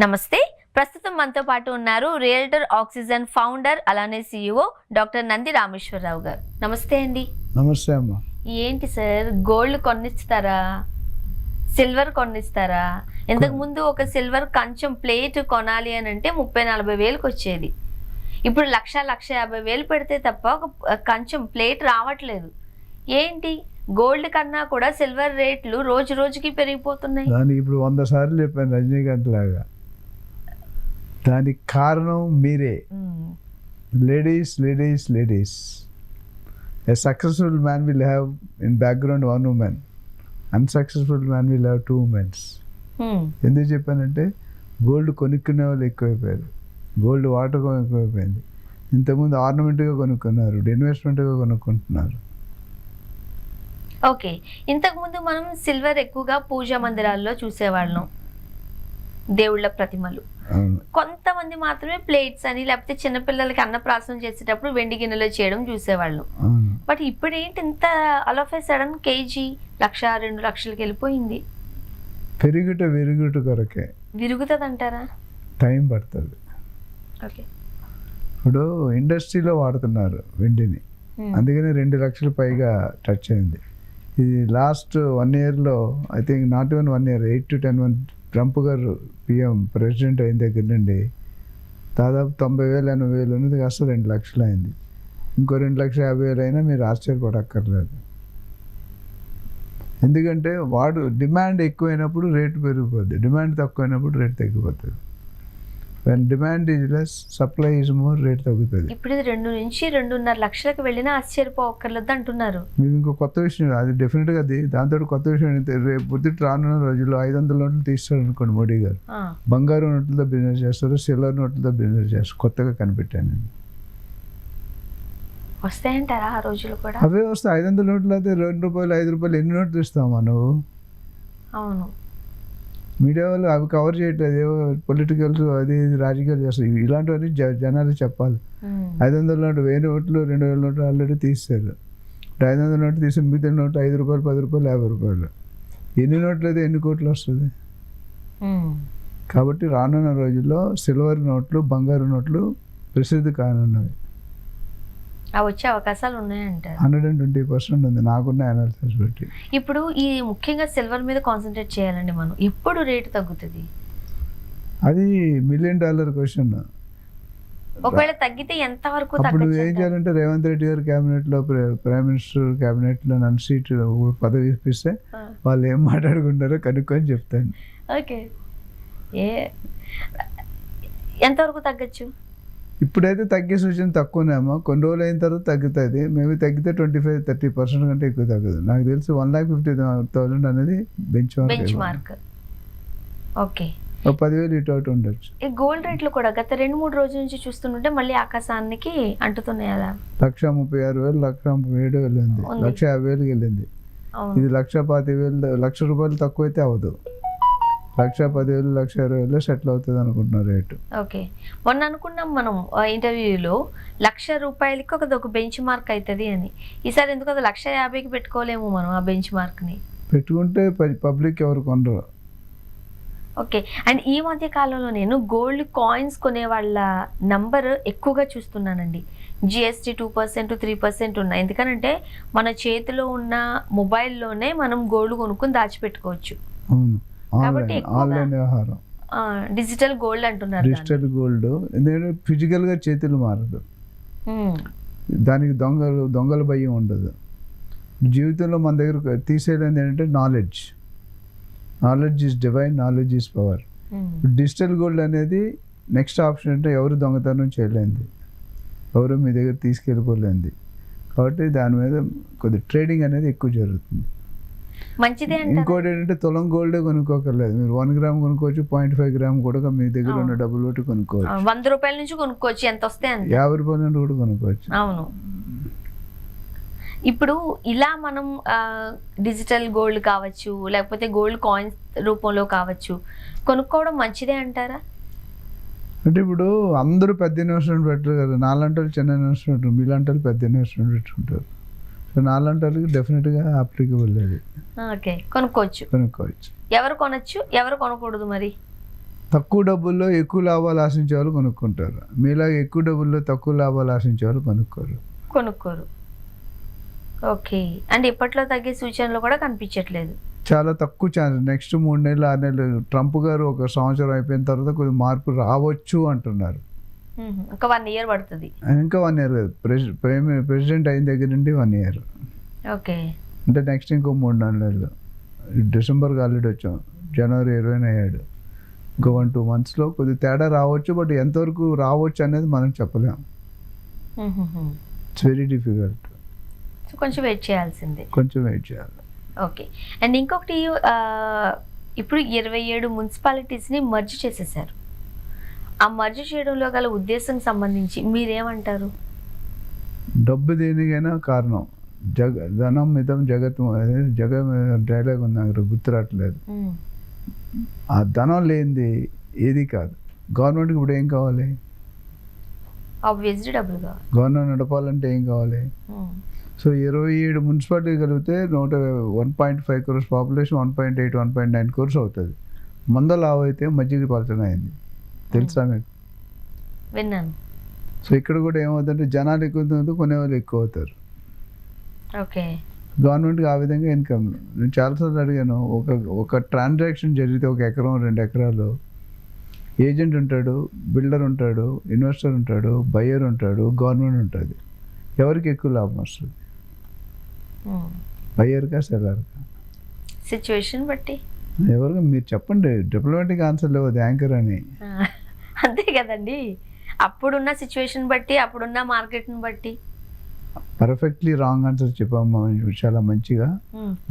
నమస్తే. ప్రస్తుతం మనతో పాటు ఉన్నారు రియల్టర్ ఆక్సిజన్ ఫౌండర్ అలానే CEO డాక్టర్ నంది రామేశ్వరరావు గారు. నమస్తే అండి. నమస్తే అమ్మా. ఏంటి సార్, గోల్డ్ కొన్నిస్తారా, సిల్వర్ కొన్నిస్తారా? ఇంతకు ముందు ఒక సిల్వర్ కంచం ప్లేట్ కొనాలి అని అంటే 30-40 వేలకు వచ్చేది. ఇప్పుడు 1,50,000 పెడితే తప్ప ఒక కంచం ప్లేట్ రావట్లేదు. ఏంటి, గోల్డ్ కన్నా కూడా సిల్వర్ రేట్లు రోజు రోజుకి పెరిగిపోతున్నాయి. దానికి ఇప్పుడు 100 సార్లు చెప్పాను రజనీకాంత్ లాగా. దానికి కారణం మీరే. Ladies ladies ladies. A successful man will have in background one woman. Unsuccessful man will have 2 women. ఎందుకు చెప్పానంటే గోల్డ్ కొనుక్కునే వాళ్ళు ఎక్కువైపోయారు. గోల్డ్ వాడకం ఎక్కువైపోయింది. ఇంతకుముందు ఆర్నమెంట్గా కొనుక్కున్నారు, ఇన్వెస్ట్మెంట్గా కొనుక్కుంటున్నారు. ఓకే, ఇంతకుముందు మనం సిల్వర్ ఎక్కువగా పూజా మందిరాల్లో చూసేవాళ్ళం, దేవుళ్ళ ప్రతిమలు. కొంతమంది మాత్రమే ప్లేట్స్ అని లేకపోతే చిన్నపిల్లలకి అన్నప్రాసనం చేసేటప్పుడు వెండి గిన్నెలో చేయడం చూసేవాళ్ళం. బట్ ఇప్పుడు ఏంటి ఇంత అలోఫే సడన్ కేజీ 1,00,000-2 లక్షలకి వెళ్ళిపోయింది. విరుగుట కొరకే. విరుగుతుంది అంటారా? టైం పడుతుంది. ఓకే, ఇప్పుడు ఇండస్ట్రీలో వాడుతున్నారు వెండిని, అందుకని 2 లక్షల పైగా టచ్ అయింది. ఇది లాస్ట్ 1 yearలో I think not even 1 year, 8 to 10 months Trump గారు PM ప్రెసిడెంట్ అయిన దగ్గర నుండి దాదాపు 90,000-80,000 ఉన్నది కాస్త 2 లక్షలు అయింది. ఇంకో 2,50,000 అయినా మీరు ఆశ్చర్యపడక్కర్లేదు. ఎందుకంటే డిమాండ్ ఎక్కువైనప్పుడు రేటు పెరిగిపోద్ది, డిమాండ్ తక్కువైనప్పుడు రేటు తగ్గిపోతుంది. When demand is less, supply is more, rate తగ్గుతుంది. ఇప్పుడు ఇది 2 నుంచి 2.5 లక్షలకు వెళ్ళినా ఆశ్చర్యపోక్కర్లేదు అంటున్నారు. మీకు ఇంకో కొత్త విషయం, అది డెఫినెట్గా అది దాంతో కొత్త విషయం ఏంటంటే రేపు పొద్దుట రానున్న రోజుల్లో 500 నోట్లు తీస్తారు అనుకోండి మోడీ గారు. బంగారు నోట్లతో బిజినెస్ చేస్తారు, సిల్వర్ నోట్లతో బిజినెస్ చేస్తారు. కొత్తగా కనిపెట్టాను నేను. వస్తాయంటారా ఆ రోజులు కూడా? అవే వస్తాయి. 500 నోట్లు అయితే ₹2, ₹5 ఎన్ని నోట్లు ఇస్తామా నువ్వు? అవును, మీడియా వాళ్ళు అవి కవర్ చేయట్లేదు. ఏవో పొలిటికల్స్ అది రాజకీయాలు చేస్తారు. ఇలాంటివన్నీ జనాలు చెప్పాలి. 500 నోటు, 1000 నోట్లు, 2,000 నోట్లు ఆల్రెడీ తీస్తారు. 500 నోట్లు తీసి మిగతా నోట్లు ₹5, ₹10, ₹50. ఎన్ని నోట్లు అయితే ఎన్ని కోట్లు వస్తుంది? కాబట్టి రానున్న రోజుల్లో సిల్వర్ నోట్లు, బంగారు నోట్లు ప్రసిద్ధి కానున్నవి. అవి వచ్చే అవకాశాలు ఉన్నాయంటారు? 120% ఉంది నాకున్న అనాలిసిస్ బట్టి. ఇప్పుడు ఈ ముఖ్యంగా సిల్వర్ మీద కాన్సన్ట్రేట్ చేయాలండి మనం. ఎప్పుడు రేటు తగ్గుతుంది? అది $1 million క్వశ్చన్. ఒకవేళ తగ్గితే ఎంత వరకు? అప్పుడు ఏం చేయాలంటే రేవంత్ రెడ్డి గారి క్యాబినెట్లో, ప్రైమ్ మినిస్టర్ క్యాబినెట్లో నన్ను సీట్ పదవి ఇప్పిస్తే వాళ్ళు ఏం మాట్లాడుకుంటారో కనుక్కొని చెప్తాను. ఓకే, ఎంతవరకు తగ్గచ్చు? ఇప్పుడైతే తగ్గే సూచన తక్కువనే అమ్మా. కొన్ని రోజులు అయిన తర్వాత తగ్గుతుంది. మేబీ తగ్గితే 25-30% కంటే ఎక్కువ తగ్గదు. నాకు తెలిసి 1,50,000 అనేది బెంచ్ మార్క్. ఓకే, 10,000 ఇటు అటు ఉండొచ్చు. ఈ గోల్డ్ రేట్లు కూడా గత 2-3 రోజుల నుంచి చూస్తుంటే మళ్ళీ ఆకాశానికి అంటుతున్నాయి కదా. 1,36,000, 1,37,000 ఉంది, 1,50,000 వెళ్ళింది. ఇది 1,25,000, ₹1,00,000 తక్కువైతే అవ్వదు. 1,10,000, 1,20,000 సెటిల్ అవుతుంది అనుకుంటున్నారు రేటు. ఓకే, మొన్న అనుకున్నాం మనం ఇంటర్వ్యూలో ₹1,00,000 ఒక బెంచ్ మార్క్ అవుతుంది అని. ఈసారి ఎందుకు అది 1,50,000కి పెట్టుకోలేము మనం ఆ బెంచ్ మార్క్ని? పెట్టుకుంటే పబ్లిక్ ఎవరు కొనరు. ఓకే, అండ్ ఈ మధ్య కాలంలో నేను గోల్డ్ కాయిన్స్ కొనే వాళ్ళ నంబర్ ఎక్కువగా చూస్తున్నానండి. GST 2%, 3% ఉన్నాయి. ఎందుకనంటే మన చేతిలో ఉన్న మొబైల్లోనే మనం గోల్డ్ కొనుక్కొని దాచిపెట్టుకోవచ్చు. అవును, ఆన్లైన్ వ్యవహారం, డిజిటల్ గోల్డ్ అంటున్నారు. డిజిటల్ గోల్డ్ ఎందుకంటే ఫిజికల్గా చేతులు మారదు, దానికి దొంగల భయం ఉండదు. జీవితంలో మన దగ్గర తీసేయడం ఏంటంటే knowledge is divine, knowledge is power. Digital gold అనేది నెక్స్ట్ ఆప్షన్ అంటే ఎవరు దొంగతనం చేయలేంది, ఎవరు మీ దగ్గర తీసుకెళ్ళిపోలేంది. కాబట్టి దాని మీద కొద్ది ట్రేడింగ్ అనేది ఎక్కువ జరుగుతుంది. మంచిదే. ఇంకోటి ఏంటంటే తులం గోల్డే కొనుక్కోకర్లేదు. మీరు 1 గ్రామ్ కొనుక్కోవచ్చు, 0.5 గ్రామ్ కూడా మీ దగ్గర ఉన్న డబ్బులు పెట్టి కొనుక్కోవచ్చు. ₹100 నుంచి కొనుక్కోవచ్చు, ఎంత వస్తే ₹50 నుండి కూడా కొనుక్కోవచ్చు. అవును. ఇప్పుడు ఇలా మనం డిజిటల్ గోల్డ్ కావచ్చు లేకపోతే గోల్డ్ కాయిన్స్ రూపంలో కావచ్చు కొనుక్కోవడం మంచిదే అంటారా? అంటే ఇప్పుడు అందరూ పెద్ద ఇన్వెస్ట్మెంట్ పెట్టరు కదా, నాలాంటి వాళ్ళు చిన్న ఇన్వెస్ట్మెంట్, మీలాంటి వాళ్ళు పెద్ద ఇన్వెస్ట్మెంట్ పెట్టుకుంటారు. సో నాలాంటి వాళ్ళకి డెఫినెట్గా అప్లికబుల్ అది. ఓకే, కొనుక్కోవచ్చు. కొనుక్కోవచ్చు. ఎవరు కొనొచ్చు, ఎవరు కొనకూడదు? మరి తక్కువ డబ్బుల్లో ఎక్కువ లాభాలు ఆశించే వాళ్ళు కొనుక్కుంటారు, మీలాగా ఎక్కువ డబ్బుల్లో తక్కువ లాభాలు ఆశించే వాళ్ళు కొనుక్కోరు. ఓకే, అంటే ఇప్పట్లో తగ్గే సూచనలు కూడా కనిపించట్లేదు. చాలా తక్కువ ఛాన్స్. నెక్స్ట్ 3 నెలలు 6 నెలలు ట్రంప్ గారు 1 సంవత్సరం అయిపోయిన తర్వాత కొద్దిగా మార్పు రావచ్చు అంటున్నారు. ఇంకా 1 year పడుతుంది. ఇంకా 1 year కాదు, ప్రెసిడెంట్ అయిన దగ్గర నుండి 1 year. ఓకే, అంటే నెక్స్ట్ ఇంకో 3-4 నెలలు. డిసెంబర్కి ఆల్రెడీ వచ్చాం, జనవరి 20 అయ్యాడు. ఇంకో 1-2 monthsలో కొద్దిగా తేడా రావచ్చు, బట్ ఎంతవరకు రావచ్చు అనేది మనం చెప్పలేము. It's very difficult. సో కొంచెం వెయిట్ చేయాల్సిందే. కొంచెం వెయిట్ చేయాలి. ఓకే, అండ్ ఇంకొకటి ఇప్పుడు 27 మున్సిపాలిటీస్ని మర్జ్ చేసేసారు. ఆ మర్జ్ చేయడంలో గల ఉద్దేశం సంబంధించి మీరేమంటారు? డబ్బు దేనికైనా కారణం. ధనం మితం జగత్ డైలాగ్ ఉంది, నాకు గుర్తురావట్లేదు. ఆ ధనం లేనిది ఏది కాదు. గవర్నమెంట్కి ఇప్పుడు ఏం కావాలి? ఆబ్వియస్లీ డబ్బులు కావాలి. గవర్నమెంట్ నడపాలంటే ఏం కావాలి? సో 27 మున్సిపాలిటీ కలిగితే 1.5 crores పాపులేషన్, 1.8 1.9 crores అవుతుంది. లావు అయితే మజ్జిగ పలచన అయింది, తెలుసా మీకు? విన్నాను. సో ఇక్కడ కూడా ఏమవుతుందంటే జనాలు ఎక్కువ కొనేవాళ్ళు ఎక్కువ అవుతారు. ఓకే, గవర్నమెంట్కి ఆ విధంగా ఇన్కమ్. నేను చాలాసార్లు అడిగాను, ఒక ట్రాన్సాక్షన్ జరిగితే 1 ఎకరం 2 ఎకరాలు ఏజెంట్ ఉంటాడు, బిల్డర్ ఉంటాడు, ఇన్వెస్టర్ ఉంటాడు, బయ్యర్ ఉంటాడు, గవర్నమెంట్ ఉంటుంది. ఎవరికి ఎక్కువ లాభం వస్తుంది? బయ్యర్కా సెల్లర్కా? సిచ్యువేషన్ బట్టి. ఎవరికి మీరు చెప్పండి, డిప్లొమాటిక్ ఆన్సర్ లేవు, యాంకర్ అని. అంతే కదండి, అప్పుడున్న సిచ్యువేషన్ బట్టి, అప్పుడున్న మార్కెట్ని బట్టి. పర్ఫెక్ట్లీ రాంగ్ ఆన్సర్ చెప్పాము చాలా మంచిగా.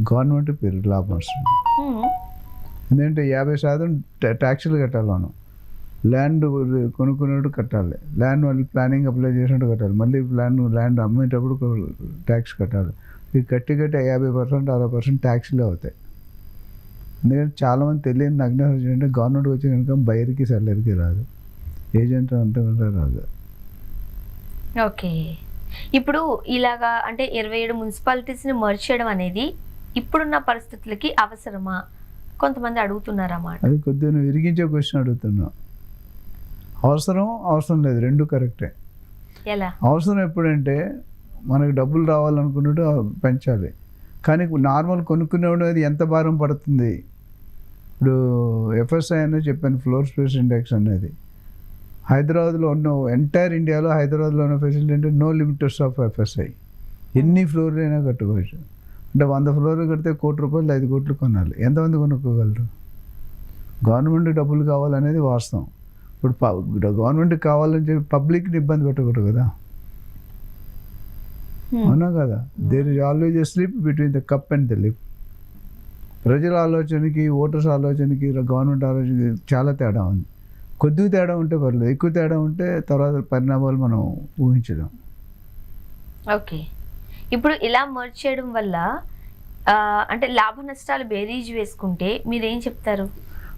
గవర్నమెంట్ పేరు లాభం వస్తుంది. ఎందుకంటే 50% ట్యాక్సులు కట్టాలి మనం. ల్యాండ్ కొనుక్కునేటప్పుడు కట్టాలి, ల్యాండ్ మళ్ళీ ప్లానింగ్ అప్లై చేసినట్టు కట్టాలి, మళ్ళీ ల్యాండ్ అమ్మేటప్పుడు ట్యాక్స్ కట్టాలి. ఇది కట్టి 50% 60% ట్యాక్స్లే అవుతాయి. ఎందుకంటే చాలామంది తెలియని నగ్నం ఏంటంటే గవర్నమెంట్ వచ్చిన ఇన్కమ్ బయర్కి సెల్లర్కి రాదు, ఏజెంట్ అంతా రాదు. ఓకే, ఇప్పుడు ఇలాగా అంటే 27 మున్సిపాలిటీస్ని మర్జ్ చేయడం అనేది ఇప్పుడున్న పరిస్థితులకి అవసరమా? కొంతమంది అడుగుతున్నారన్నమాట. అది కొద్దిగా నువ్వు ఇరిగించే క్వశ్చన్ అడుగుతున్నావు. అవసరం లేదు, రెండు కరెక్టే. ఎలా అవసరం ఎప్పుడంటే మనకు డబ్బులు రావాలనుకున్నట్టు పెంచాలి, కానీ నార్మల్ కొనుక్కునేవాడు అది ఎంత భారం పడుతుంది? ఇప్పుడు ఎఫ్ఎస్ఐ అనేది చెప్పాను, ఫ్లోర్ స్పేస్ ఇండెక్స్ అనేది. హైదరాబాద్లో ఉన్న ఎంటైర్ ఇండియాలో హైదరాబాద్లో ఉన్న ఫెసిలిటీ అంటే నో లిమిటెడ్స్ ఆఫ్ ఎఫ్ఎస్ఐ. ఎన్ని ఫ్లోర్లు అయినా కట్టుకోవచ్చు. అంటే 100 ఫ్లోర్లు కడితే ₹1 కోటి 5 కోట్లు కొనాలి. ఎంతమంది కొనుక్కోగలరు? గవర్నమెంట్ డబ్బులు కావాలనేది వాస్తవం. ఇప్పుడు గవర్నమెంట్కి కావాలని చెప్పి పబ్లిక్ని ఇబ్బంది పెట్టకూడదు కదా, అవునా కదా? There is always a slip between the cup and the lip. ప్రజల ఆలోచనకి, ఓటర్స్ ఆలోచనకి, గవర్నమెంట్ ఆలోచనకి చాలా తేడా ఉంది. కొద్దిగా తేడా ఉంటే పర్లేదు, ఎక్కువ తేడా ఉంటే తర్వాత పరిణామాలు మనం ఊహించలేం. ఓకే, ఇప్పుడు ఇలా మర్జ్ చేయడం వల్ల అంటే లాభ నష్టాలు బేరీజ్ వేసుకుంటే మీరేం చెప్తారు?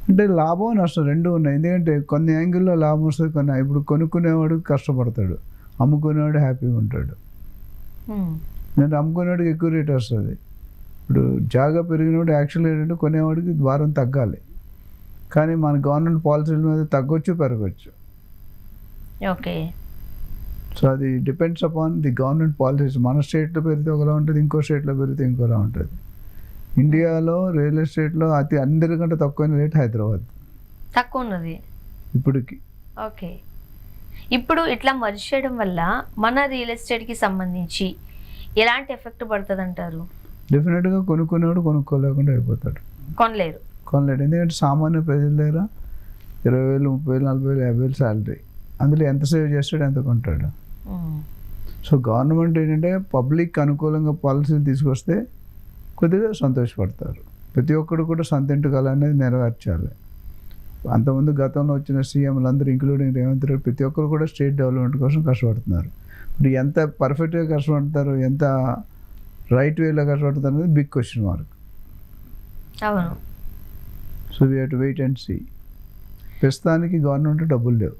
అంటే లాభం నష్టం రెండు ఉన్నాయి. ఎందుకంటే కొన్ని యాంగిల్లో లాభం వస్తుంది, కొన్ని ఇప్పుడు కొనుక్కునేవాడు కష్టపడతాడు, అమ్ముకునేవాడు హ్యాపీగా ఉంటాడు. ఎందుకంటే అమ్ముకునేవాడికి ఎక్కువ రేట్ వస్తుంది. ఇప్పుడు జాగా పెరిగినప్పుడు యాక్చువల్గా ఏంటంటే కొనేవాడికి భారం తగ్గాలి, కానీ మన గవర్నమెంట్ పాలసీల మీద తగ్గొచ్చు పెరగచ్చు. ఓకే, సో అది depends upon the government policies. మన స్టేట్లో పెరిగితే ఒకలా ఉంటుంది, ఇంకో స్టేట్లో పెరిగితే ఇంకోలా ఉంటుంది. ఇండియాలో రియల్ ఎస్టేట్లో అందరికంటే తక్కువైన రేట్ హైదరాబాద్, తక్కువ ఉన్నది ఇప్పటికి. ఓకే, ఇప్పుడు ఇట్లా మర్జ్ చేయడం వల్ల మన రియల్ ఎస్టేట్కి సంబంధించి ఎలాంటి ఎఫెక్ట్ పడుతుంది అంటారు? డెఫినెట్గా కొనుక్కునేవాడు కొనుక్కోలేకుండా అయిపోతాడు, కొనలేడు. ఎందుకంటే సామాన్య ప్రజల దగ్గర 20,000 30,000 40,000 50,000 శాలరీ, అందులో ఎంత సేవ్ చేస్తాడు, ఎంత కొంటాడు. సో గవర్నమెంట్ ఏంటంటే పబ్లిక్ అనుకూలంగా పాలసీలు తీసుకొస్తే కొద్దిగా సంతోషపడతారు. ప్రతి ఒక్కరు కూడా సొంత ఇంటి కళ అనేది నెరవేర్చాలి. అంతకుముందు గతంలో వచ్చిన సీఎంలు అందరూ ఇంక్లూడింగ్ రేవంత్ రెడ్డి ప్రతి ఒక్కరు కూడా స్టేట్ డెవలప్మెంట్ కోసం కష్టపడుతున్నారు. ఇప్పుడు ఎంత పర్ఫెక్ట్గా కష్టపడతారు, ఎంత రైట్ వేలో కష్టపడతారు అనేది బిగ్ క్వశ్చన్ మార్క్. అవును. So we have to wait and see. ప్రస్తుతానికి గవర్నమెంట్ డబ్బులు లేవు,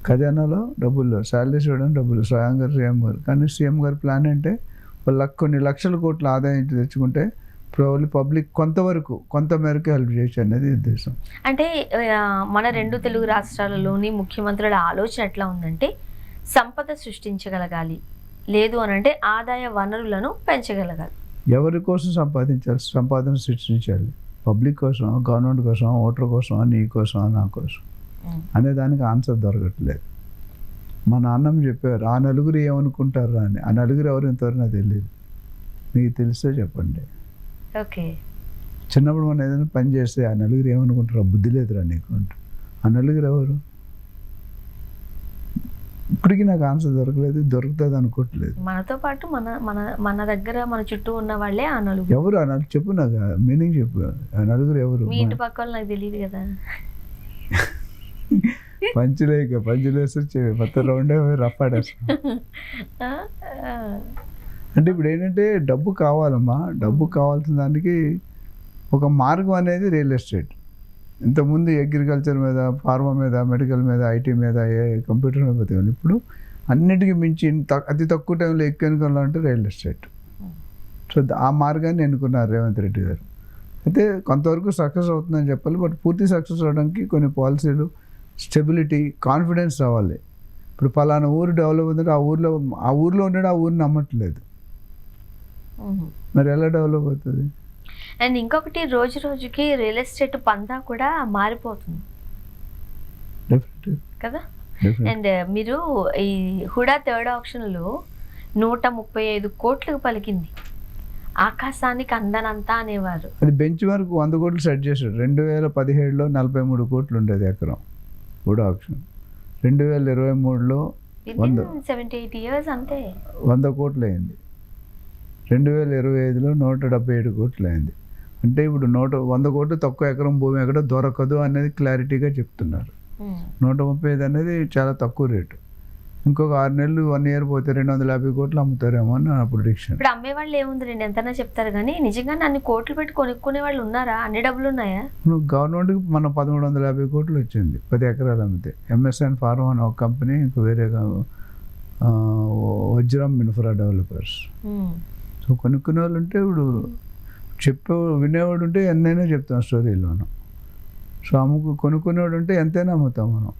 ఖజానాలో డబ్బులు లేవు, శాలరీస్ ఇవ్వడానికి డబ్బులు స్వయంగా సీఎం గారు. కానీ సీఎం గారి ప్లాన్ అంటే కొన్ని లక్షల కోట్ల ఆదాయం తెచ్చుకుంటే ప్రాబ్లీ పబ్లిక్ కొంత మేరకు హెల్ప్ చేయొచ్చు అనేది ఉద్దేశం. అంటే మన 2 తెలుగు రాష్ట్రాలలోని ముఖ్యమంత్రుల ఆలోచన ఎట్లా ఉందంటే సంపద సృష్టించగలగాలి, లేదు అని అంటే ఆదాయ వనరులను పెంచగలగాలి. ఎవరి కోసం సంపాదన సృష్టించాలి? పబ్లిక్ కోసం, గవర్నమెంట్ కోసం, ఓటర్ కోసం, నీ కోసం, నా కోసం అనే దానికి ఆన్సర్ దొరకట్లేదు. మా నాన్నమ్మ చెప్పారు, ఆ నలుగురు ఏమనుకుంటారా అని. ఆ నలుగురు ఎవరు ఇంతవరకు నాకు తెలియదు. మీకు తెలిస్తే చెప్పండి. ఓకే, చిన్నప్పుడు మనం ఏదైనా పని చేస్తే ఆ నలుగురు ఏమనుకుంటారా, బుద్ధి లేదురా నీకు అంటూ. ఆ నలుగురు ఎవరు? ఇప్పటికీ నాకు ఆన్సర్ దొరుకుతుంది అనుకోవట్లేదు. మనతో పాటు మన మన మన దగ్గర మన చుట్టూ ఉన్న వాళ్ళే ఆ నలుగురు. ఎవరు ఆ నలుగురు? చెప్పు, నాకు మీనింగ్ చెప్పు. ఆ నలుగురు ఎవరు? మీ ఇంటి పక్క వాళ్ళు నాకు తెలియదు కదా. పంచులేసి మొత్తం రౌండ్ రప్పాడేస్తాం. అంటే ఇప్పుడు ఏంటంటే డబ్బు కావాలమ్మా. డబ్బు కావాల్సిన దానికి ఒక మార్గం అనేది రియల్ ఎస్టేట్. ఇంతకుముందు అగ్రికల్చర్ మీద, ఫార్మా మీద, మెడికల్ మీద, ఐటీ మీద, కంప్యూటర్ మీద బతికాను. ఇప్పుడు అన్నిటికీ మించి అతి తక్కువ టైంలో ఎన్నుకోవాలంటే రియల్ ఎస్టేట్. సో ఆ మార్గాన్ని ఎన్నుకున్నారు రేవంత్ రెడ్డి గారు. అయితే కొంతవరకు సక్సెస్ అవుతుందని చెప్పాలి. బట్ పూర్తి సక్సెస్ అవడానికి కొన్ని పాలసీలు, స్టెబిలిటీ, కాన్ఫిడెన్స్ రావాలి. ఇప్పుడు పలానా ఊరు డెవలప్ అవుతుంటే ఆ ఊరిలో ఉన్నాడు, ఆ ఊరిని నమ్మట్లేదు. మరి ఎలా డెవలప్ అవుతుంది? అండ్ ఇంకొకటి, రోజు రోజుకి రియల్ ఎస్టేట్ పందా కూడా మారిపోతుంది కదా. అండ్ మీరు ఈ హుడా థర్డ్ ఆప్షన్లో 135 కోట్లకు పలికింది. ఆకాశానికి అందనంతా అనేవారు. అది బెంచ్ మార్క్ 100 కోట్లు సెట్ చేశాడు. 2017లో 43 కోట్లు ఉండేది ఎకరం హుడా ఆప్షన్. 2023లో 78 ఇయర్స్ అంతే 100 కోట్లు అయింది. 2025లో 177 కోట్లు అయింది. అంటే ఇప్పుడు 100 కోట్లు తక్కువ ఎకరం భూమి ఎక్కడ దొరకదు అనేది క్లారిటీగా చెప్తున్నారు. 135 అనేది చాలా తక్కువ రేటు. ఇంకొక 6 నెలలు 1 ఇయర్ పోతే 250 కోట్లు అమ్ముతారేమో అని నా ప్రిడిక్షన్. ఇప్పుడు అమ్మే వాళ్ళు ఏముంది, రెండు ఎంతైనా చెప్తారు కానీ నిజంగా అన్ని కోట్లు పెట్టి కొనుక్కునే వాళ్ళు ఉన్నారా? అన్ని డబ్బులు ఉన్నాయా? గవర్నమెంట్కి మన 1350 కోట్లు వచ్చింది 10 ఎకరాలు అమ్మితే. ఎంఎస్ఎన్ ఫార్మా అని ఒక కంపెనీ, ఇంకా వేరే వజ్రం ఇన్ఫ్రా డెవలపర్స్. సో కొనుక్కునే వాళ్ళు ఉంటే ఇప్పుడు వినేవాడు ఉంటే ఎన్నైనా చెప్తాం స్టోరీలోను. సో కొనుక్కునేవాడు ఉంటే ఎంతైనా అమ్ముతాం మనం.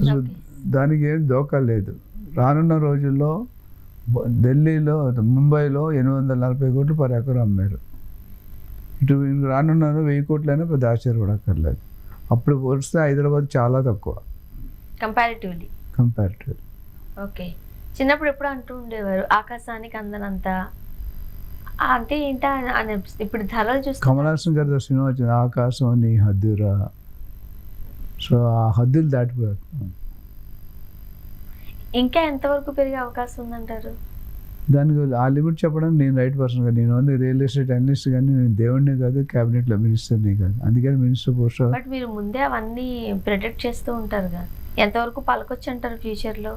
సో దానికి ఏం దోకా లేదు. రానున్న రోజుల్లో ఢిల్లీలో, ముంబైలో 840 కోట్లు పర్ ఎకరం అమ్మారు. ఇటు రానున్న 1000 కోట్లైనా పెద్ద ఆశ్చర్యపడక్కర్లేదు. అప్పుడు పోలిస్తే హైదరాబాద్ చాలా తక్కువ కంపారిటివ్లీ. ఓకే, చిన్నప్పుడు ఎప్పుడు అంటూ ఉండేవారు ఆకాశానికి అందనంత అంటే ఏంటా అని. ఇప్పుడు ధరలు చూస్తే కమల్ హాసన్ గారి సినిమా వచ్చింది, ఆకాశం నీ హద్దురా. సో ఆ హద్దులు దాటిపోయారు. ఇంకా ఎంతవరకు పెరిగే అవకాశం ఉందంటారు? దానికి ఆ లిమిట్ చెప్పడానికి నేను రైట్ పర్సన్ కాదు. నేను ఓన్లీ రియల్ ఎస్టేట్ అనలిస్ట్, కానీ నేను దేవుడిని కాదు, క్యాబినెట్లో మినిస్టర్ని కాదు. అందుకని మినిస్టర్ పోస్ట్. బట్ మీరు ముందే అవన్నీ ప్రిడిక్ట్ చేస్తూ ఉంటారుగా, ఎంతవరకు పలకొచ్చు అంటారు ఫ్యూచర్లో?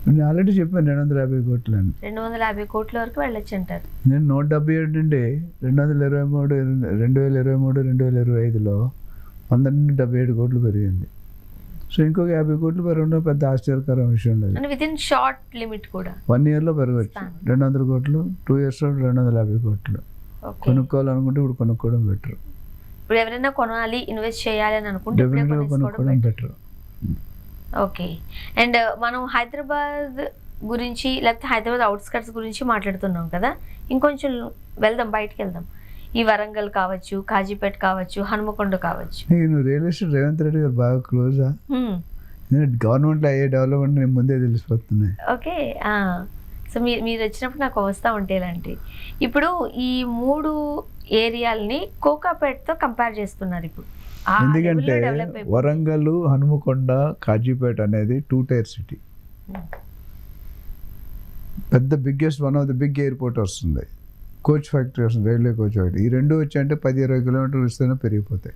నేను ఆల్రెడీ చెప్పాను 250 కోట్లు అని. 250 కోట్ల వరకు వెళ్ళొచ్చు అంటారు. నేను 177 నుండి 2023-2025లో 177 కోట్లు పెరిగింది. సో ఇంకొక 50 కోట్లు పెరగడం పెద్ద ఆశ్చర్యకరం విషయం లేదు. వితిన్ షార్ట్ లిమిట్ కూడా 1 ఇయర్లో పెరగచ్చు. 200 కోట్లు, 2 ఇయర్స్లో 250 కోట్లు. కొనుక్కోవాలనుకుంటే ఇప్పుడు కొనుక్కోవడం బెటర్. ఇప్పుడు ఎవరైనా కొనాలి, ఇన్వెస్ట్ చేయాలి అని అనుకుంటే డెఫినెట్గా కొనుక్కోవడం బెటర్. ఓకే, అండ్ మనం హైదరాబాద్ గురించి లేకపోతే హైదరాబాద్ అవుట్స్కట్స్ గురించి మాట్లాడుతున్నాం కదా, ఇంకొంచెం వెళ్దాం, బయటకు వెళ్దాం. ఈ వరంగల్ కావచ్చు, కాజీపేట కావచ్చు, హనుమకొండ కావచ్చు. నువ్వు రియల్ ఎస్టేట్ రేవంత్ రెడ్డి గారు బాగా క్లోజా? గవర్నమెంట్లో అయ్యే డెవలప్మెంట్ నేను ముందే తెలిసిపోతున్నాయి. ఓకే, సో మీరు వచ్చినప్పుడు నాకు వస్తూ ఉంటే ఇలాంటి. ఇప్పుడు ఈ 3 ఏరియాలని కోకాపేటతో కంపేర్ చేస్తున్నారు ఇప్పుడు. ఎందుకంటే వరంగల్, హనుమకొండ, కాజీపేట అనేది 2 టైర్ సిటీ. పెద్ద biggest, one of the big airport వస్తుంది, కోచ్ ఫ్యాక్టరీ వస్తుంది, రైల్వే కోచ్ ఫ్యాక్టరీ. ఈ 2 వచ్చాయంటే 10-20 కిలోమీటర్లు ఇస్తేనే పెరిగిపోతాయి.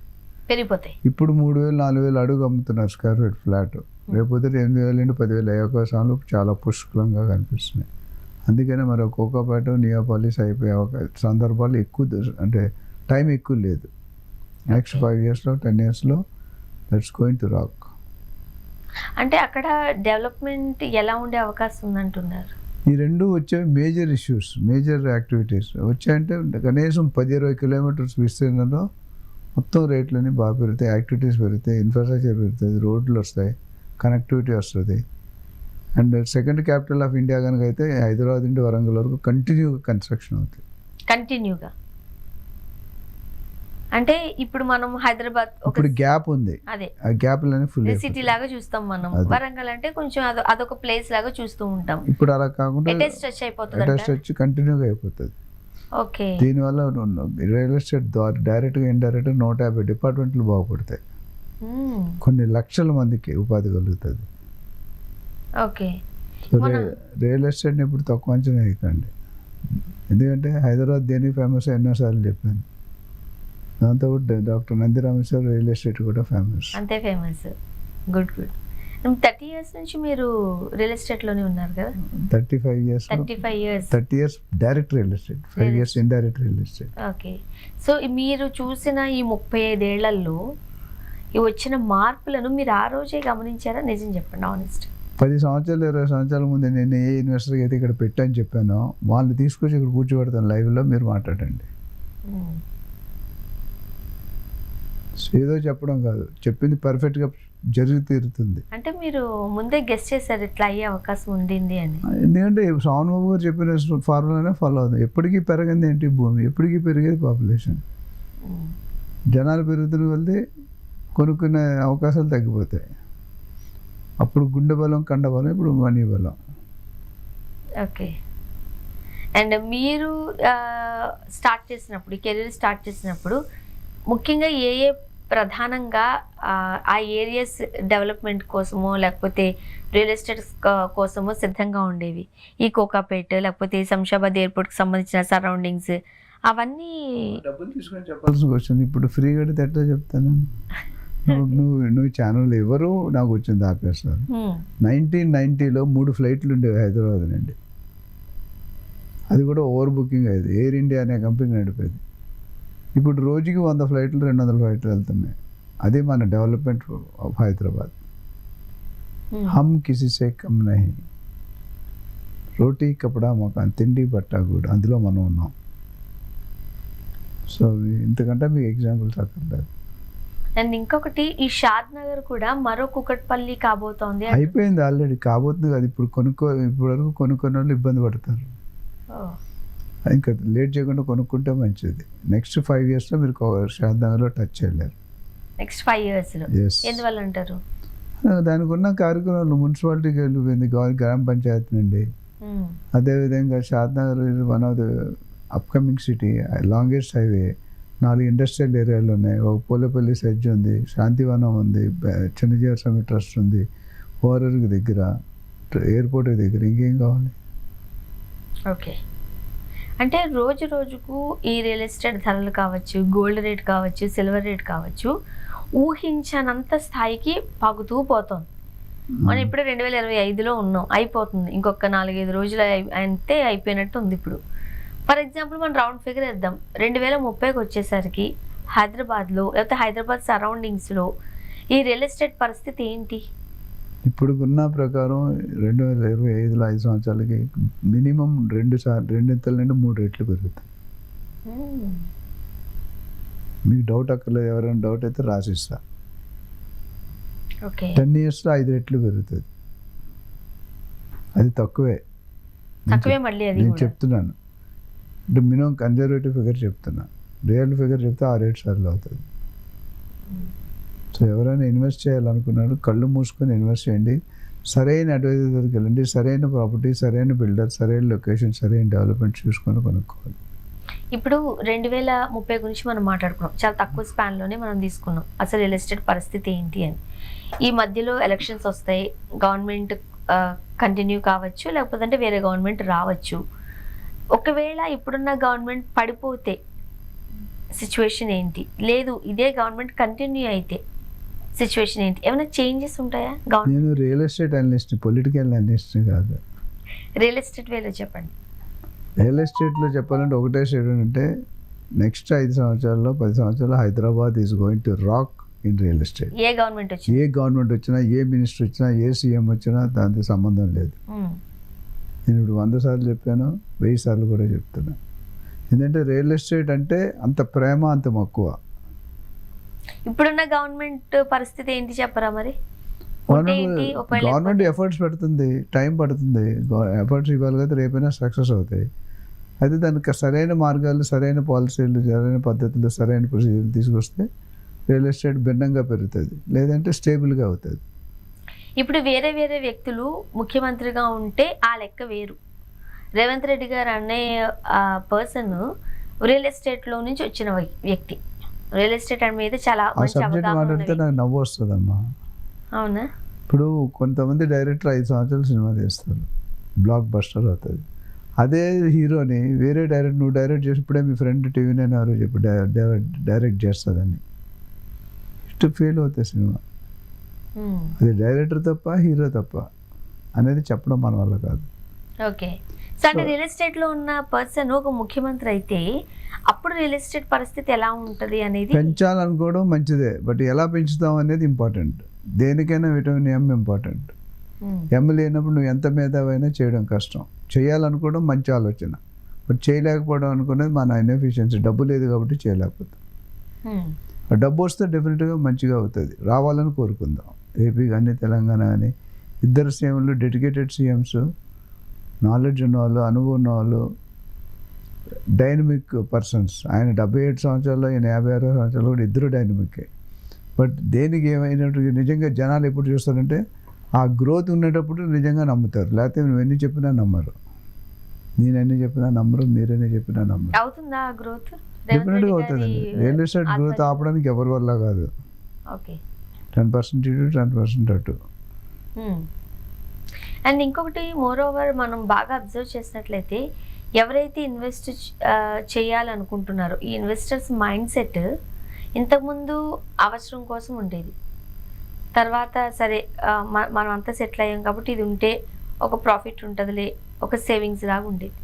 ఇప్పుడు 3,000-4,000 అడుగు అమ్ముతున్నారు స్క్వేర్ ఫీట్ ఫ్లాట్. రేపొద్దు 8,000-10,000 అయ్యే అవకాశాలు చాలా పుష్కలంగా కనిపిస్తున్నాయి. అందుకనే మరి కోకాపేట, నియోపాలిస్ అయిపోయే సందర్భాలు ఎక్కువ, అంటే టైం ఎక్కువ లేదు. నెక్స్ట్ 5 ఇయర్స్లో 10 ఇయర్స్లో దట్స్ గోయింగ్ టు రాక్. అంటే అక్కడ డెవలప్మెంట్ ఎలా ఉండే అవకాశం ఉందంటున్నారు? ఈ రెండు వచ్చే మేజర్ ఇష్యూస్, మేజర్ యాక్టివిటీస్ వచ్చాయంటే కనీసం 10-20 కిలోమీటర్స్ విస్తీర్ణంలో మొత్తం రేట్లన్నీ బాగా పెరుగుతాయి, యాక్టివిటీస్ పెరుగుతాయి, ఇన్ఫ్రాస్ట్రక్చర్ పెరుగుతుంది, రోడ్లు వస్తాయి, కనెక్టివిటీ వస్తుంది. And second capital of India కనుక అయితే హైదరాబాద్ నుండి వరంగల్ వరకు కంటిన్యూగా కన్స్ట్రక్షన్ అవుతుంది. కంటిన్యూగా అంటే ఇప్పుడు మనం హైదరాబాద్ ఇప్పుడు గ్యాప్ ఉంది, అదే ఆ గ్యాప్లనే ఫుల్ సిటీ లాగా చూస్తాం మనం. వరంగల్ అంటే కొంచెం అదొక ప్లేస్ లాగా చూస్తూ ఉంటాం. ఇప్పుడు అలా కాకుండా టచ్ అయిపోతుంది, అటాచ్ వచ్చి కంటిన్యూగా అయిపోతుంది. ఓకే. దీనివల్ల రియల్ ఎస్టేట్ ద్వారా డైరెక్ట్గా ఇండైరెక్ట్గా 150 డిపార్ట్మెంట్లు బాగుపడతాయి, కొన్ని లక్షల మందికి ఉపాధి కలుగుతుంది. ఓకే. రియల్ ఎస్టేట్ని ఇప్పుడు తక్కువ అంచనా వేయకండి, ఎందుకంటే హైదరాబాద్ దేనికి ఫేమస్ ఎన్నోసార్లు చెప్పాను. దాంతో doctor Nandi Rameshwar real estate కూడా ఫేమస్, అంతే ఫేమస్. Good good. 30 ఇయర్స్ నుంచి మీరు రియల్ ఎస్టేట్ లోనే ఉన్నారు కదా? 35 years. 30 years direct real estate, 5 years indirect real estate. Okay. So మీరు చూసిన ఈ 35 ఏళ్లలో ఈ వచ్చిన మార్పులను మీరు ఆ రోజే గమనించారా? నిజం చెప్పండి, ఆనెస్ట్. 10 సంవత్సరాలు 20 సంవత్సరాల ముందు నేను ఏ ఇన్వెస్టర్కి అయితే ఇక్కడ పెట్టాను చెప్పానో వాళ్ళని తీసుకొచ్చి ఇక్కడ కూర్చోబెడతాను లైవ్లో, మీరు మాట్లాడండి. ఏదో చెప్పడం కాదు, చెప్పింది పర్ఫెక్ట్గా జరిగి తీరుతుంది. అంటే మీరు ముందే గెస్ చేశారు ఇట్లా అయ్యే అవకాశం ఉండింది అని? ఎందుకంటే శ్రావణ్ బాబు గారు చెప్పిన ఫార్ములానే ఫాలో అవుతుంది. ఎప్పటికీ పెరగంది ఏంటి భూమి, ఎప్పటికీ పెరిగేది పాపులేషన్. జనాలు పెరుగుతున్న వెళ్తే కొనుక్కునే అవకాశాలు తగ్గిపోతాయి. అప్పుడు గుండె బలం, కండ బలం, ఇప్పుడు మనీ బలం. ఓకే. అండ్ మీరు స్టార్ట్ చేసినప్పుడు, కెరీర్ స్టార్ట్ చేసినప్పుడు ముఖ్యంగా ఏ ఏ ప్రధానంగా ఆ ఏరియాస్ డెవలప్మెంట్ కోసమో లేకపోతే రియల్ ఎస్టేట్ కోసమో సిద్ధంగా ఉండేవి? ఈ కోకాపేట్ లేకపోతే శంషాబాద్ ఎయిర్పోర్ట్కి సంబంధించిన సరౌండింగ్స్ అవన్నీ డబ్బులు తీసుకొని చెప్పాల్సి వచ్చింది. ఇప్పుడు ఫ్రీ కడితే ఎట్లా చెప్తాను? నువ్వు ఛానల్ ఎవరు నాకు వచ్చింది ఆపేస్తారు. 1990లో 3 ఫ్లైట్లు ఉండేవి హైదరాబాద్ నుండి, అది కూడా ఓవర్ బుకింగ్ అయ్యేది. ఎయిర్ ఇండియా అనే కంపెనీ నడిపేది. ఇప్పుడు రోజుకి 100 ఫ్లైట్లు 200 ఫ్లైట్లు వెళ్తున్నాయి. అదే మన డెవలప్మెంట్ ఆఫ్ హైదరాబాద్. హమ్ కిసి సే కమ్ నహీ, రోటీ కపడా మకాన్, తిండి బట్ట కూడా అందులో మనం ఉన్నాం. సో ఇంతకంటే మీకు ఎగ్జాంపుల్స్ అక్కర్లేదు. అండ్ ఇంకొకటి, ఈ షాద్ నగర్ కూడా మరో కుకట్పల్లి కాబోతోంది. అయిపోయింది ఆల్రెడీ, కాబోతుంది కదా. ఇప్పుడు ఇప్పటి వరకు కొనుక్కునే వాళ్ళు ఇబ్బంది పడతారు. ఇంకా లేట్ చేయకుండా కొనుక్కుంటే మంచిది. నెక్స్ట్ 5 ఇయర్స్లో మీరు షాద్ నగర్లో టచ్ చేయలేరు. నెక్స్ట్ 5 ఇయర్స్లో ఎందువల్ల అంటారు? దానికి ఉన్న కార్యక్రమాలు మున్సిపాలిటీకి వెళ్ళిపోయింది, గ్రామ పంచాయతీ నుండి. అదేవిధంగా Shadnagar is one of the upcoming city, longest highway, 4 industrial ఏరియాలు ఉన్నాయి. ఒక పోలేపల్లి సెడ్జ్ ఉంది, శాంతివనం ఉంది, చిన్నజీవర్ స్వామి ట్రస్ట్ ఉంది, ఓవరర్కి దగ్గర, ఎయిర్పోర్ట్కి దగ్గర, ఇంకేం కావాలి? ఓకే. అంటే రోజు రోజుకు ఈ రియల్ ఎస్టేట్ ధరలు కావచ్చు, గోల్డ్ రేట్ కావచ్చు, సిల్వర్ రేట్ కావచ్చు, ఊహించనంత స్థాయికి పగుతూ పోతుంది. మనం ఇప్పుడు 2025లో ఉన్నాం, అయిపోతుంది. ఇంకొక 4-5 రోజులు అయితే అయిపోయినట్టు ఉంది. ఇప్పుడు ఫర్ ఎగ్జాంపుల్ మనం రౌండ్ ఫిగర్ వేద్దాం, 2030కి వచ్చేసరికి హైదరాబాద్లో లేకపోతే హైదరాబాద్ సరౌండింగ్స్లో ఈ రియల్ ఎస్టేట్ పరిస్థితి ఏంటి? ఇప్పుడు ఉన్న ప్రకారం 2025లో 5 సంవత్సరాలకి మినిమం 2 నుండి 3 రెట్లు పెరుగుతాయి. మీకు డౌట్ అక్కర్లేదు, ఎవరైనా డౌట్ అయితే రాసిస్తా. 10 ఇయర్స్లో 5 రెట్లు పెరుగుతుంది. అది తక్కువే మళ్ళీ నేను చెప్తున్నాను. అంటే మినిమం కన్జర్వేటివ్ ఫిగర్ చెప్తున్నా, రియల్ ఫిగర్ చెప్తే 6 సార్లు అవుతుంది. సో ఎవరైనా ఇన్వెస్ట్ చేయాలనుకున్నారు కళ్ళు మూసుకొని ఇన్వెస్ట్ చేయండి. సరైన అడ్వైజర్ దగ్గరికి వెళ్ళండి. సరైన ప్రాపర్టీ, సరైన బిల్డర్, సరైన లొకేషన్, సరైన డెవలప్మెంట్ చూసుకొని కొనుక్కోవాలి. ఇప్పుడు 2030 గురించి మనం మాట్లాడుకున్నాం, చాలా తక్కువ స్పాన్లోనే మనం తీసుకున్నాం అసలు రియల్ ఎస్టేట్ పరిస్థితి ఏంటి అని. ఈ మధ్యలో ఎలక్షన్స్ వస్తాయి, గవర్నమెంట్ కంటిన్యూ కావచ్చు, లేకపోతే వేరే గవర్నమెంట్ రావచ్చు. ఒకవేళ ఇప్పుడున్న గవర్నమెంట్ పడిపోతే సిచ్యువేషన్ ఏంటి? లేదు ఇదే గవర్నమెంట్ కంటిన్యూ అయితే సిచ్యువేషన్ ఏంటి? ఏమైనా చేంజెస్ ఉంటాయా? నేను real estate analyst, political analyst కాదు. రియల్ ఎస్టేట్ వేలో చెప్పండి. రియల్ ఎస్టేట్లో చెప్పాలంటే ఒకటే స్టేట్మెంట్ అంటే నెక్స్ట్ 5 సంవత్సరాల్లో 10 సంవత్సరాల్లో Hyderabad is going to rock in real estate. A government వచ్చినా, ఏ మినిస్టర్ వచ్చినా, ఏ సీఎం వచ్చినా దాంతో సంబంధం లేదు. నేను ఇప్పుడు 100 సార్లు చెప్పాను, 1000 సార్లు కూడా చెప్తున్నా. ఎందుకంటే రియల్ ఎస్టేట్ అంటే అంత ప్రేమ, అంత మక్కువ. ఇప్పుడున్న గవర్నమెంట్ పరిస్థితి ఏంటి చెప్పరా మరి? ఉంటే ఏంటి? ఒకవేళ గవర్నమెంట్ లేకపోతే? ఎఫర్ట్స్ పెడుతుంది, టైం పడుతుంది. ఎఫర్ట్స్ ఇవ్వాలి కదా, రేపైనా సక్సెస్ అవుతాయి. అయితే దానికి సరైన మార్గాలు, సరైన పాలసీలు, సరైన పద్ధతులు, సరైన ప్రొసీజర్లు తీసుకొస్తే రియల్ ఎస్టేట్ భిన్నంగా పెరుగుతుంది, లేదంటే స్టేబుల్గా అవుతుంది. ఇప్పుడు వేరే వేరే వ్యక్తులు ముఖ్యమంత్రిగా ఉంటే ఆ లెక్క వేరు. రేవంత్ రెడ్డి గారు అనే పర్సన్ రియల్ ఎస్టేట్లో నుంచి వచ్చిన వ్యక్తి. రియల్ ఎస్టేట్ మీద చాలా ఆ మంచి సబ్జెక్ట్ అవగాహన మాట్లాడితే ఉన్నది. నాకు నవ్వు వస్తుందమ్మా. అవునా? ఇప్పుడు కొంతమంది డైరెక్టర్ 5 సంవత్సరాలు సినిమా తీస్తారు, బ్లాక్ బస్టర్ అవుతుంది. అదే హీరోని వేరే డైరెక్ట్, నువ్వు డైరెక్ట్ చేసి ఇప్పుడే మీ ఫ్రెండ్ టీవీ నేను ఎవరో చెప్పి డైరెక్ట్ చేస్తుందని ఇటు ఫెయిల్ అవుతుంది సినిమా. ఉమ్. అది డైరెక్టర్ తప్ప, హీరో తప్ప అనేది చెప్పడం మన వల్ల కాదు. ఓకే. సో అంటే రియల్ ఎస్టేట్లో ఉన్న పర్సన్ ఒక ముఖ్యమంత్రి అయితే అప్పుడు రియల్ ఎస్టేట్ పరిస్థితి ఎలా ఉంటుంది అనేది. పెంచాలనుకోవడం మంచిదే, బట్ ఎలా పెంచుతాం అనేది ఇంపార్టెంట్. దేనికైనా విటమిన్ ఎం ఇంపార్టెంట్. ఉమ్. ఎం లేనప్పుడు నువ్వు ఎంత మేధావైనా చేయడం కష్టం. చేయాలనుకోవడం మంచి ఆలోచన, బట్ చేయలేకపోవడం అనుకునేది మన ఇన్ఎఫిషియన్సీ. డబ్బు లేదు కాబట్టి చేయలేకపోతాం. ఉమ్. ఆ డబ్బు వస్తే డెఫినెట్గా మంచిగా అవుతుంది, రావాలని కోరుకుందాం. ఏపీ కానీ తెలంగాణ కానీ ఇద్దరు సీఎంలు డెడికేటెడ్ సీఎంస్, నాలెడ్జ్ ఉన్నవాళ్ళు, అనుభవం ఉన్నవాళ్ళు, డైనమిక్ పర్సన్స్. ఆయన 77 సంవత్సరాల్లో, ఈయన 56 సంవత్సరాలు కూడా ఇద్దరు డైనమిక్కే. బట్ దేనికి ఏమైనట్టు నిజంగా జనాలు ఎప్పుడు చూస్తారంటే ఆ గ్రోత్ ఉండేటప్పుడు నిజంగా నమ్ముతారు, లేకపోతే నువ్వు ఎన్ని చెప్పినా నమ్మరు. నేను ఎన్ని చెప్పినా నమ్మరు, మీరెన్ని చెప్పినా నమ్మరు. అవుతుందా గ్రోత్? డెఫినెట్గా అవుతుందండి. రియల్ ఎస్టేట్ గ్రోత్ ఆపడానికి ఎవరి వల్ల కాదు. ఓకే. 10% ఇటు 10% అటు. అండ్ ఇంకొకటి మోర్ ఓవర్ మనం బాగా అబ్జర్వ్ చేసినట్లయితే ఎవరైతే ఇన్వెస్ట్ చేయాలనుకుంటున్నారో ఈ ఇన్వెస్టర్స్ మైండ్ సెట్ ఇంతకుముందు అవసరం కోసం ఉండేది. తర్వాత సరే మనం అంతా సెటిల్ అయ్యాం కాబట్టి ఇది ఉంటే ఒక ప్రాఫిట్ ఉంటుందిలే, ఒక సేవింగ్స్ లాగా ఉండేది.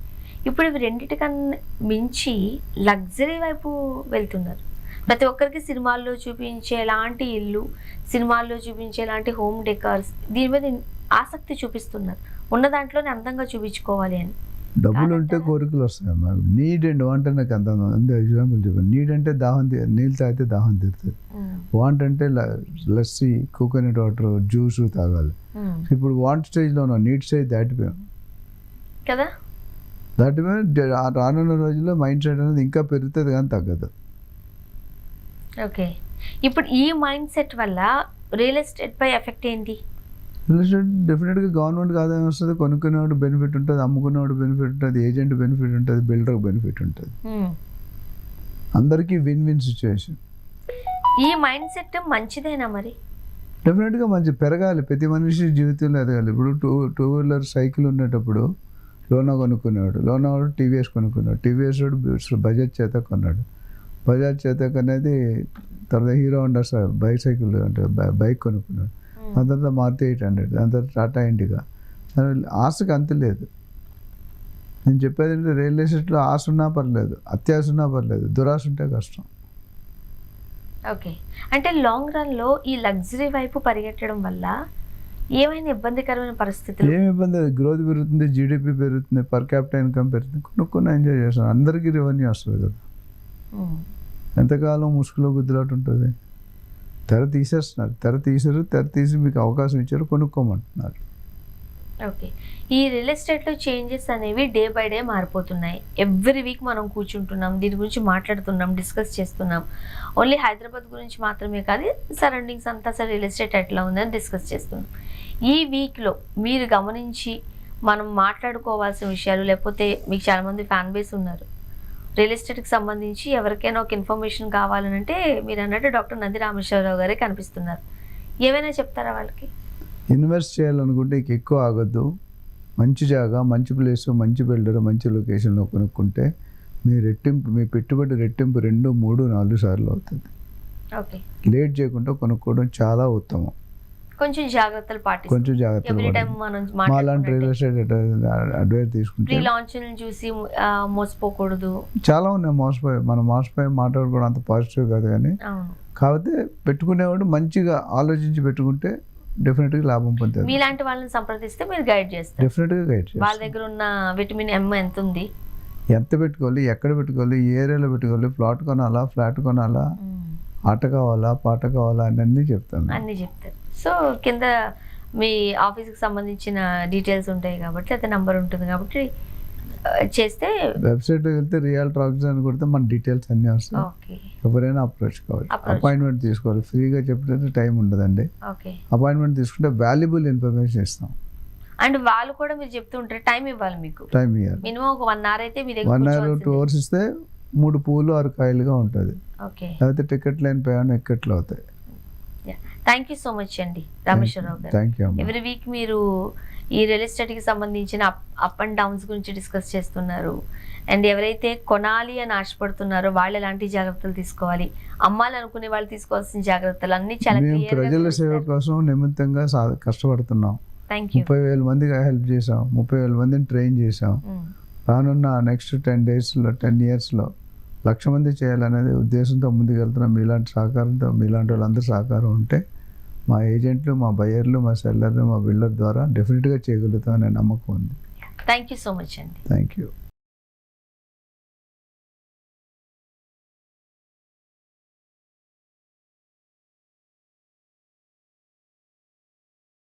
ఇప్పుడు ఇవి రెండింటికన్నా మించి లగ్జరీ వైపు వెళ్తున్నారు. ప్రతి ఒక్కరికి సినిమాల్లో చూపించేలాంటి ఇల్లు, సినిమాల్లో చూపించేలాంటి హోమ్ డెకార్స్, దీని మీద ఆసక్తి చూపిస్తున్నారు. ఉన్న దాంట్లోనే అందంగా చూపించుకోవాలి అని. డబ్బులు ఉంటే కోరికలు వస్తాయమ్మా. నీడ్ అండ్ వాంట్ నాకు అంత ఎగ్జాంపుల్ చెప్పాను. నీడ్ అంటే దాహం, నీళ్ళు తాగితే దాహం తీరుతుంది. వాంట్ అంటే లస్సీ, కోకోనట్ వాటర్, జ్యూస్ తాగాలి. ఇప్పుడు వాంట్ స్టేజ్లో ఉన్నాం, నీడ్ స్టేజ్ దాటిపోయాం కదా. దాటిపోయి రానున్న రోజుల్లో మైండ్ సెట్ అనేది ఇంకా పెరుగుతుంది కానీ తగ్గదు. ఓకే. ఇప్పుడు ఈ మైండ్ సెట్ వల్ల రియల్ ఎస్టేట్ పై ఎఫెక్ట్ ఏంటి? రియల్ ఎస్టేట్ డెఫినెట్గా గవర్నమెంట్కి ఆదాయం వస్తుంది, కొనుక్కునేవాడు బెనిఫిట్ ఉంటుంది, అమ్ముకునేవాడు బెనిఫిట్ ఉంటుంది, ఏజెంట్ బెనిఫిట్ ఉంటుంది, బిల్డర్ బెనిఫిట్ ఉంటుంది. అందరికీ విన్ విన్ సిచ్యువేషన్. ఈ మైండ్ సెట్ మంచిదేనా మరి? డెఫినెట్గా మంచి పెరగాలి, ప్రతి మనిషి జీవితంలో ఎదగాలి. ఇప్పుడు టూ వీలర్ సైకిల్ ఉండేటప్పుడు లోనా కొనుక్కునేవాడు, లోనావాడు టీవీఎస్ కొనుక్కున్నాడు, టీవీఎస్ వాడు బజాజ్ చేత కొన్నాడు, బజాజ్ చేత అనేది తర్వాత హీరో హోండా బైసైకిల్ అంటే బైక్ కొనుక్కున్నాడు, దాని తర్వాత మారుతి 800, దాని తర్వాత టాటా ఇండిగా. ఆశకు అంత లేదు. నేను చెప్పేది ఏంటంటే రియల్ ఎస్టేట్లో ఆశ ఉన్నా పర్లేదు, అత్యాశ ఉన్నా పర్లేదు, దురాశ ఉంటే కష్టం. ఓకే. అంటే లాంగ్ రన్లో ఈ లగ్జరీ వైపు పరిగెట్టడం వల్ల ఏమైనా ఇబ్బందికరమైన పరిస్థితులు? ఏమి ఇబ్బంది లేదు, గ్రోత్ పెరుగుతుంది, జీడిపి పెరుగుతుంది, పర్ క్యాపిటల్ ఇన్కమ్ పెరుగుతుంది, కొనుక్కొని ఎంజాయ్ చేస్తాం. అందరికీ రెవెన్యూ వస్తుంది కదా. ఎంతకాలం ముసుగులో గుద్దులాట ఉంటుంది? తెర తీసేస్తున్నారు, తెర తీసి మీకు అవకాశం ఇచ్చారు, కొనుక్కోమంటున్నారు. ఓకే. ఈ రియల్ ఎస్టేట్లో చేంజెస్ అనేవి డే బై డే మారిపోతున్నాయి. ఎవ్రీ వీక్ మనం కూర్చుంటున్నాం, దీని గురించి మాట్లాడుతున్నాం, డిస్కస్ చేస్తున్నాం. ఓన్లీ హైదరాబాద్ గురించి మాత్రమే కాదు, సరౌండింగ్స్ అంతా సరే రియల్ ఎస్టేట్ ఎట్లా ఉందని డిస్కస్ చేస్తున్నాం. ఈ వీక్లో మీరు గమనించి మనం మాట్లాడుకోవాల్సిన విషయాలు, లేకపోతే మీకు చాలామంది ఫ్యాన్ బేస్ ఉన్నారు రియల్ ఎస్టేట్కి సంబంధించి, ఎవరికైనా ఒక ఇన్ఫర్మేషన్ కావాలనంటే మీరు అన్నట్టు డాక్టర్ నంది రామేశ్వరరావు గారే కనిపిస్తున్నారు. ఏమైనా చెప్తారా వాళ్ళకి? ఇన్వెస్ట్ చేయాలనుకుంటే ఇక ఎక్కువ ఆగొద్దు. మంచి జాగా, మంచి ప్లేసు, మంచి బిల్డర్, మంచి లొకేషన్లో కొనుక్కుంటే మీ పెట్టుబడి రెట్టింపు 2, 3, 4 సార్లు అవుతుంది. ఓకే. లేట్ చేయకుండా కొనుక్కోవడం చాలా ఉత్తమం. కొంచెం జాగ్రత్తలు పాటిస్తాం. కొంచెం జాగ్రత్తలు మాలాంటి రియల్ ఎస్టేట్ అడ్వైస్ తీసుకుంటే ప్రీ లాంచ్ని చూసి మోసపోకూడదు. చాలా ఉన్నాయి మోసపోయి మాట్లాడుకోవడం అంత పాజిటివ్ కాదు, కానీ అవును. కాకపోతే పెట్టుకునేవాడు మంచిగా ఆలోచించి పెట్టుకుంటే డెఫినెట్గా లాభం పొందుతారు. మీలాంటి వాళ్ళని సంప్రదిస్తే మీరు గైడ్ చేస్తారు. డెఫినెట్గా గైడ్ వాళ్ళ చేస్తారు. దగ్గర ఉన్న విటమిన్ ఎం ఎంత ఉంది, ఎంత పెట్టుకోవాలి, ఎక్కడ పెట్టుకోవాలి, ఏ ఏరియాలో పెట్టుకోవాలి, ప్లాట్ కొనాలా, ఫ్లాట్ కొనాలా, ఆట కావాలా, పాట కావాలా అన్నీ చెప్తాను. అన్నీ చెప్తారు. సో కింద మీ ఆఫీస్కి సంబంధించిన డీటెయిల్స్ ఉంటాయి కాబట్టి, అయితే నంబర్ ఉంటుంది కాబట్టి చేస్తే వెబ్సైట్కి వెళ్తే రియల్టర్ ఆక్సిజన్ అని కొడితే మన డీటెయిల్స్ అన్నీ వస్తాయి. ఓకే ఎవరైనా అప్రోచ్ కావాలి, Approach. అపాయింట్మెంట్ తీసుకోవాలి. ఫ్రీగా చెప్తే టైం ఉండదండి. ఓకే. అపాయింట్మెంట్ తీసుకుంటే వాల్యుబుల్ ఇన్ఫర్మేషన్ ఇస్తాం. అండ్ వాళ్ళు కూడా మీరు చెప్తూ ఉంటారు, టైం ఇవ్వాలి మీకు. టైం ఇవ్వాలి. మినిమం ఒక 1 hour అయితే మీ 1 hour దగ్గర 2 hours ఇస్తే 3 పూలు 6 కాయలుగా ఉంటుంది. ఓకే. లేకపోతే టికెట్ లైన్ ప్రయాణం ఎక్కట్లు అవుతాయి. థ్యాంక్ యూ సో మచ్ అండి రామేశ్వరరావు గారు. Thank you. ఎవ్రీ వీక్ మీరు ఈ రియల్ ఎస్టేట్కి సంబంధించిన అప్ అండ్ డౌన్స్ గురించి డిస్కస్ చేస్తున్నారు. అండ్ ఎవరైతే కొనాలి అని ఆశపడుతున్నారో వాళ్ళు ఎలాంటి జాగ్రత్తలు తీసుకోవాలి, అమ్మాలనుకునే వాళ్ళు తీసుకోవాల్సిన జాగ్రత్తలు అన్నీ చాలా మేము ప్రజల సేవ కోసం నిమిత్తంగా కష్టపడుతున్నాం. Thank you. 30,000 మందికి హెల్ప్ చేసాం, 30,000 మందిని ట్రైన్ చేసాం. రానున్న నెక్స్ట్ 10 daysలో 10 yearsలో 1,00,000 మంది చేయాలనేది ఉద్దేశంతో ముందుకు వెళ్తున్నాం. మీలాంటి సహకారంతో, మీలాంటి వాళ్ళందరూ సహకారం ఉంటే మా ఏజెంట్లు, మా బయర్లు, మా సెల్లర్లు, మా బిల్డర్ ద్వారా డెఫినెట్గా చేయగలుగుతామనే నమ్మకం ఉంది. థ్యాంక్ యూ సో మచ్ అండి. Thank you.